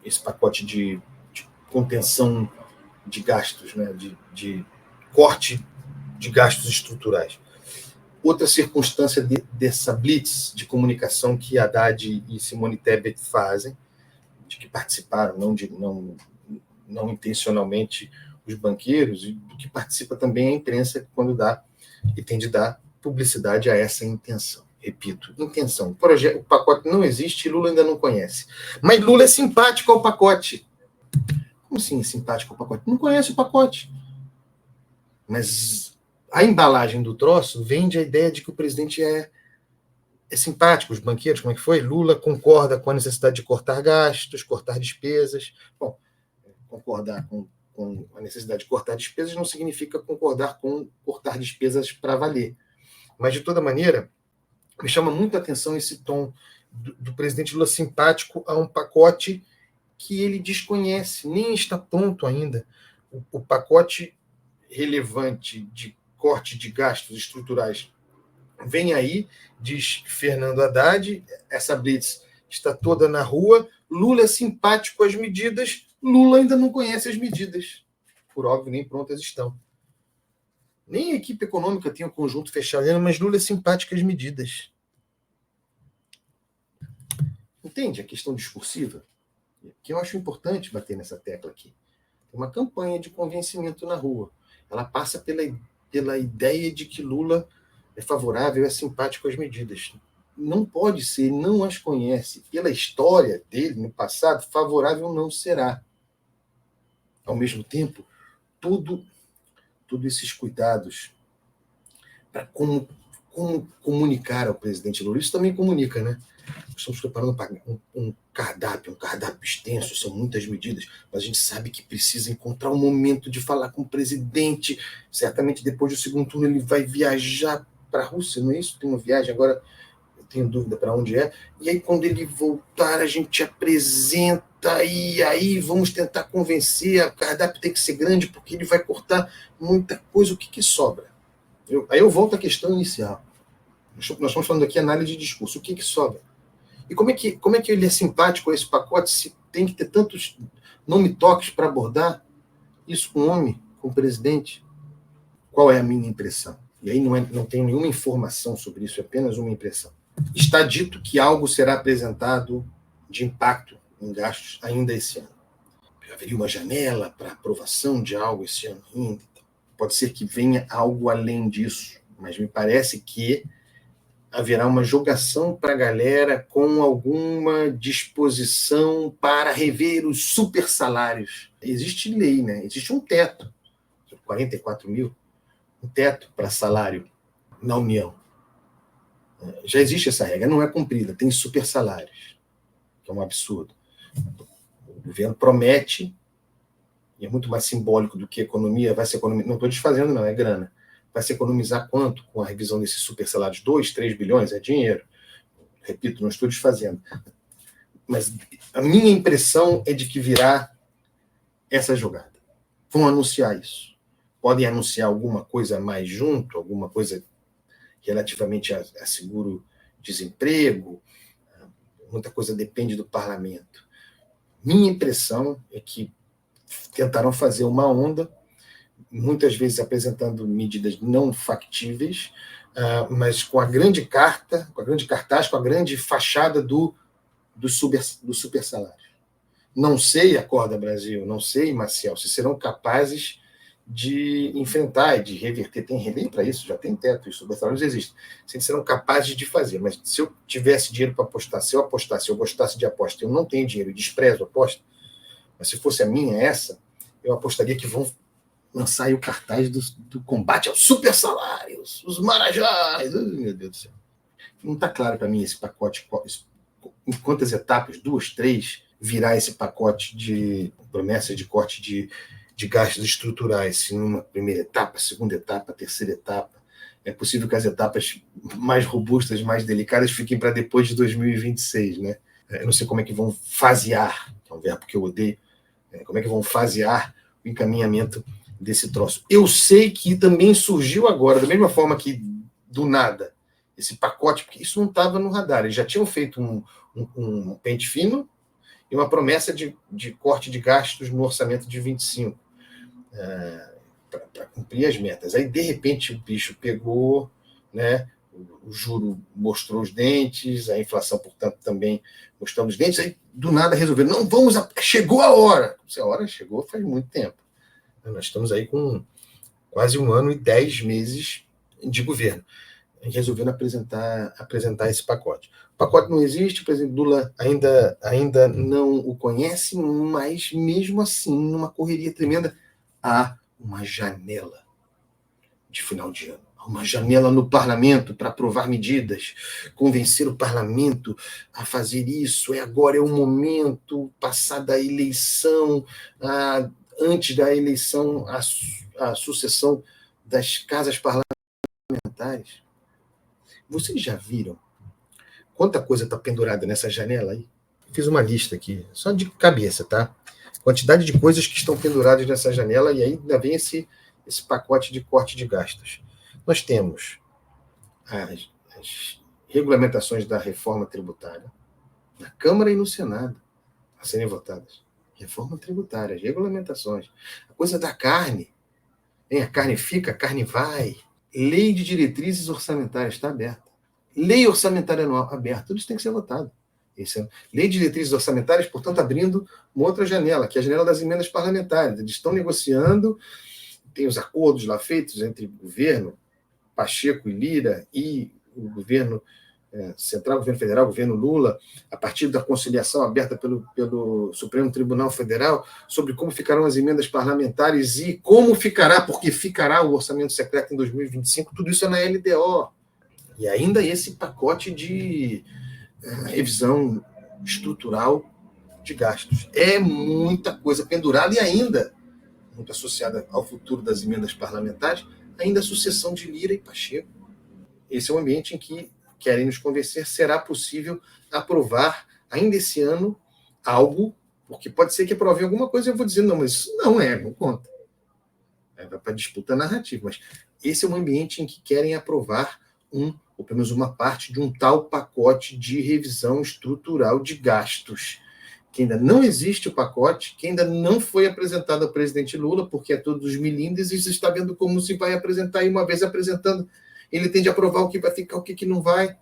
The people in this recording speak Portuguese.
esse pacote de contenção de gastos, né, de corte de gastos estruturais. Outra circunstância dessa blitz de comunicação que Haddad e Simone Tebet fazem, de que participaram, não intencionalmente, os banqueiros, e do que participa também a imprensa quando dá e tem de dar publicidade a essa intenção. Repito, intenção. O pacote não existe e Lula ainda não conhece. Mas Lula é simpático ao pacote. Como assim é simpático ao pacote? Não conhece o pacote. Mas a embalagem do troço vende a ideia de que o presidente é simpático. Os banqueiros, como é que foi? Lula concorda com a necessidade de cortar gastos, cortar despesas. Bom, concordar com a necessidade de cortar despesas não significa concordar com cortar despesas para valer. Mas, de toda maneira, me chama muito a atenção esse tom do presidente Lula simpático a um pacote que ele desconhece, nem está pronto ainda. O pacote relevante de corte de gastos estruturais vem aí, diz Fernando Haddad, essa blitz está toda na rua, Lula é simpático às medidas, Lula ainda não conhece as medidas. Por óbvio, nem prontas estão. Nem a equipe econômica tem um conjunto fechado, mas Lula é simpático às medidas. Entende a questão discursiva? Que eu acho importante bater nessa tecla aqui. Tem uma campanha de convencimento na rua. Ela passa pela ideia de que Lula é favorável, é simpático às medidas. Não pode ser, não as conhece. Pela história dele no passado, favorável não será. Ao mesmo tempo, todos esses cuidados para como comunicar ao presidente Lula, isso também comunica, né? Estamos preparando um cardápio extenso, são muitas medidas, mas a gente sabe que precisa encontrar um momento de falar com o presidente. Certamente depois do segundo turno ele vai viajar para a Rússia, não é isso? Tem uma viagem agora, eu tenho dúvida para onde é. E aí quando ele voltar a gente apresenta e aí vamos tentar convencer, o cardápio tem que ser grande porque ele vai cortar muita coisa, o que sobra? Aí eu volto à questão inicial. Nós estamos falando aqui análise de discurso, o que sobra? E como é que ele é simpático a esse pacote se tem que ter tantos nome-toques para abordar isso com o homem, com o presidente? Qual é a minha impressão? E aí não tenho nenhuma informação sobre isso, é apenas uma impressão. Está dito que algo será apresentado de impacto em gastos ainda esse ano. Haveria uma janela para aprovação de algo esse ano ainda. Pode ser que venha algo além disso, mas me parece que haverá uma jogação para a galera com alguma disposição para rever os super salários. Existe lei, né? Existe um teto, 44 mil, um teto para salário na União. Já existe essa regra, não é cumprida, tem super salários, que é um absurdo. O governo promete, e é muito mais simbólico do que economia, vai ser economia, não estou desfazendo não, é grana. Vai se economizar quanto com a revisão desses super salários? 2, 3 bilhões? É dinheiro. Repito, não estou desfazendo. Mas a minha impressão é de que virá essa jogada. Vão anunciar isso. Podem anunciar alguma coisa mais junto, alguma coisa relativamente a seguro-desemprego. Muita coisa depende do parlamento. Minha impressão é que tentaram fazer uma onda, muitas vezes apresentando medidas não factíveis, mas com a grande carta, com a grande cartaz, com a grande fachada do super salário. Não sei, Acorda Brasil, não sei, Maciel, se serão capazes de enfrentar e de reverter. Tem lei para isso, já tem teto, os super salários existem. Se eles serão capazes de fazer, mas se eu tivesse dinheiro para apostar, se eu gostasse de aposta, eu não tenho dinheiro e desprezo a aposta, mas se fosse a minha essa, eu apostaria que vão lançar aí o cartaz do combate aos super salários, os marajás. Meu Deus do céu. Não está claro para mim esse pacote, em quantas etapas, 2, 3, virá esse pacote de promessa de corte de gastos estruturais, se numa primeira etapa, segunda etapa, terceira etapa. É possível que as etapas mais robustas, mais delicadas, fiquem para depois de 2026, né? Eu não sei como é que vão fasear, que é um verbo que eu odeio, como é que vão fasear o encaminhamento desse troço. Eu sei que também surgiu agora, da mesma forma que do nada, esse pacote, porque isso não estava no radar. Eles já tinham feito um pente fino e uma promessa de corte de gastos no orçamento de 25, para cumprir as metas. Aí, de repente, o bicho pegou, né? O juro mostrou os dentes, a inflação, portanto, também mostrando os dentes. Aí, do nada, resolveram, não, chegou a hora. Se a hora chegou, faz muito tempo. Nós estamos aí com quase 1 ano e 10 meses de governo, resolvendo apresentar esse pacote. O pacote não existe, o presidente Lula ainda não o conhece, mas mesmo assim, numa correria tremenda, há uma janela de final de ano. Há uma janela no parlamento para aprovar medidas, convencer o parlamento a fazer isso. Agora é o momento, passada a eleição, antes da eleição, a sucessão das casas parlamentares. Vocês já viram quanta coisa está pendurada nessa janela aí? Fiz uma lista aqui, só de cabeça, tá? Quantidade de coisas que estão penduradas nessa janela, e aí ainda vem esse pacote de corte de gastos. Nós temos as regulamentações da reforma tributária na Câmara e no Senado a serem votadas. Reforma tributária, as regulamentações. A coisa da carne. A carne fica, a carne vai. Lei de diretrizes orçamentárias está aberta. Lei orçamentária anual aberta. Tudo isso tem que ser votado. Lei de diretrizes orçamentárias, portanto, abrindo uma outra janela, que é a janela das emendas parlamentares. Eles estão negociando, tem os acordos lá feitos entre o governo, Pacheco e Lira, e o governo central, governo federal, governo Lula, a partir da conciliação aberta pelo Supremo Tribunal Federal, sobre como ficarão as emendas parlamentares e como ficará, porque ficará o orçamento secreto em 2025, tudo isso é na LDO. E ainda esse pacote de revisão estrutural de gastos. É muita coisa pendurada e ainda, muito associada ao futuro das emendas parlamentares, ainda a sucessão de Lira e Pacheco. Esse é o ambiente em que querem nos convencer, será possível aprovar ainda esse ano algo, porque pode ser que aprovem alguma coisa e eu vou dizer, não, mas isso não conta. Vai para disputa narrativa, mas esse é um ambiente em que querem aprovar ou pelo menos uma parte de um tal pacote de revisão estrutural de gastos, que ainda não existe o pacote, que ainda não foi apresentado ao presidente Lula, porque é todos milindres, e se está vendo como se vai apresentar, e uma vez apresentando, ele tem de aprovar o que vai ficar, o que não vai.